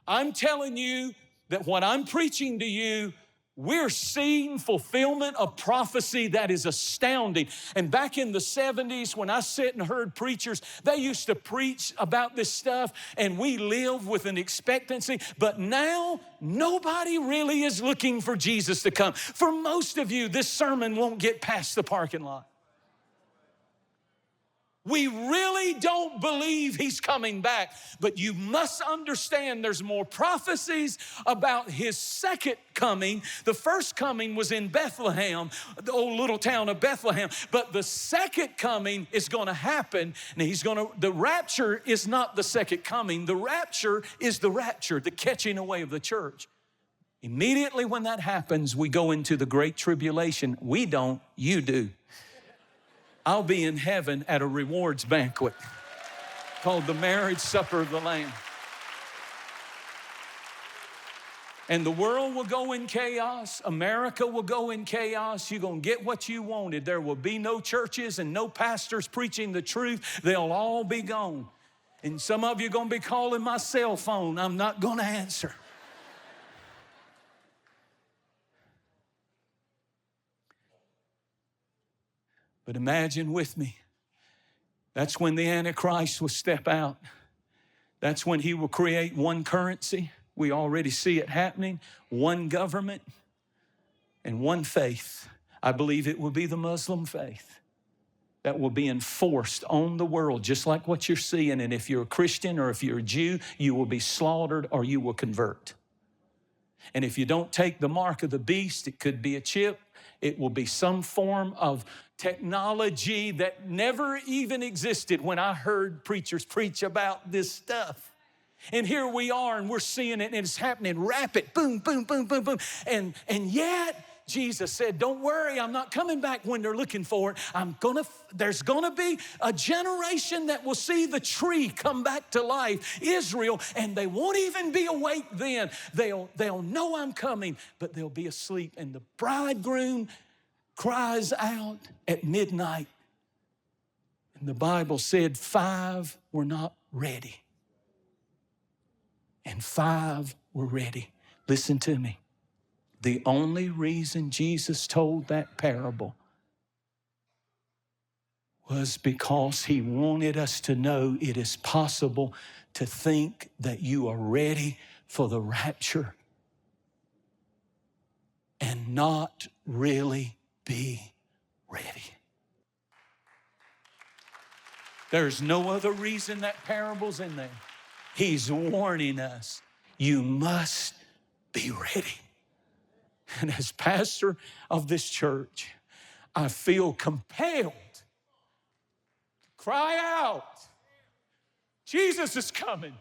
I'm telling you that what I'm preaching to you, we're seeing fulfillment of prophecy that is astounding. And back in the 70s, when I sat and heard preachers, they used to preach about this stuff, and we live with an expectancy. But now, nobody really is looking for Jesus to come. For most of you, this sermon won't get past the parking lot. We really don't believe he's coming back, but you must understand there's more prophecies about his second coming. The first coming was in Bethlehem, the old little town of Bethlehem, but the second coming is going to happen. And the rapture is not the second coming. The rapture is the rapture, the catching away of the church. Immediately when that happens, we go into the great tribulation. We don't, you do. I'll be in heaven at a rewards banquet called the marriage supper of the Lamb. And the world will go in chaos. America will go in chaos. You're going to get what you wanted. There will be no churches and no pastors preaching the truth. They'll all be gone. And some of you are going to be calling my cell phone. I'm not going to answer. But imagine with me, that's when the Antichrist will step out. That's when he will create one currency. We already see it happening. One government and one faith. I believe it will be the Muslim faith that will be enforced on the world, just like what you're seeing. And if you're a Christian or if you're a Jew, you will be slaughtered or you will convert. And if you don't take the mark of the beast, it could be a chip. It will be some form of technology that never even existed when I heard preachers preach about this stuff. And here we are, and we're seeing it, and it's happening rapid. Boom, boom, boom, boom, boom. And yet, Jesus said, don't worry, I'm not coming back when they're looking for it. There's gonna be a generation that will see the tree come back to life, Israel, and they won't even be awake then. They'll know I'm coming, but they'll be asleep. And the bridegroom cries out at midnight. And the Bible said 5 were not ready. And 5 were ready. Listen to me. The only reason Jesus told that parable was because he wanted us to know it is possible to think that you are ready for the rapture and not really be ready. There's no other reason that parable's in there. He's warning us, you must be ready. And as pastor of this church, I feel compelled to cry out, Jesus is coming.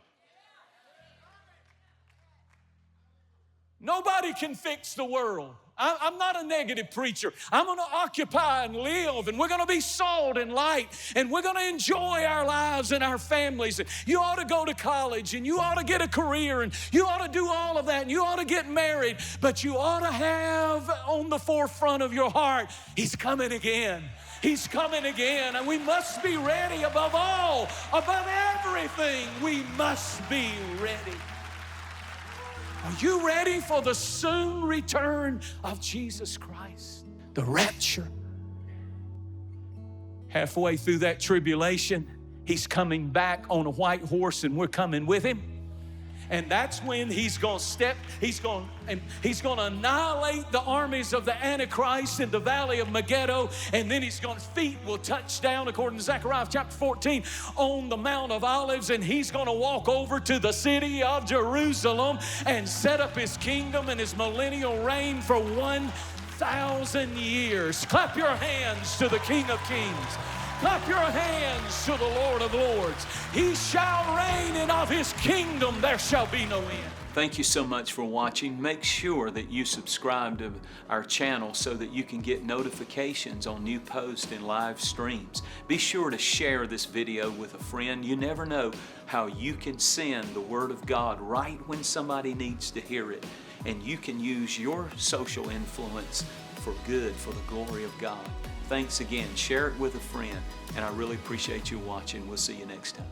Nobody can fix the world. I'm not a negative preacher. I'm going to occupy and live, and we're going to be salt and light, and we're going to enjoy our lives and our families. You ought to go to college, and you ought to get a career, and you ought to do all of that, and you ought to get married, but you ought to have on the forefront of your heart, he's coming again. He's coming again, and we must be ready above all, above everything. We must be ready. Are you ready for the soon return of Jesus Christ? The rapture. Halfway through that tribulation, he's coming back on a white horse, and we're coming with him. And that's when he's going to annihilate the armies of the Antichrist in the valley of Megiddo, and then his feet will touch down, according to Zechariah chapter 14, on the Mount of Olives, and he's going to walk over to the city of Jerusalem and set up his kingdom and his millennial reign for 1,000 years. Clap your hands to the King of Kings. Clap your hands to the Lord of Lords. He shall reign, and of his kingdom there shall be no end. Thank you so much for watching. Make sure that you subscribe to our channel so that you can get notifications on new posts and live streams. Be sure to share this video with a friend. You never know how you can send the Word of God right when somebody needs to hear it. And you can use your social influence for good, for the glory of God. Thanks again. Share it with a friend, and I really appreciate you watching. We'll see you next time.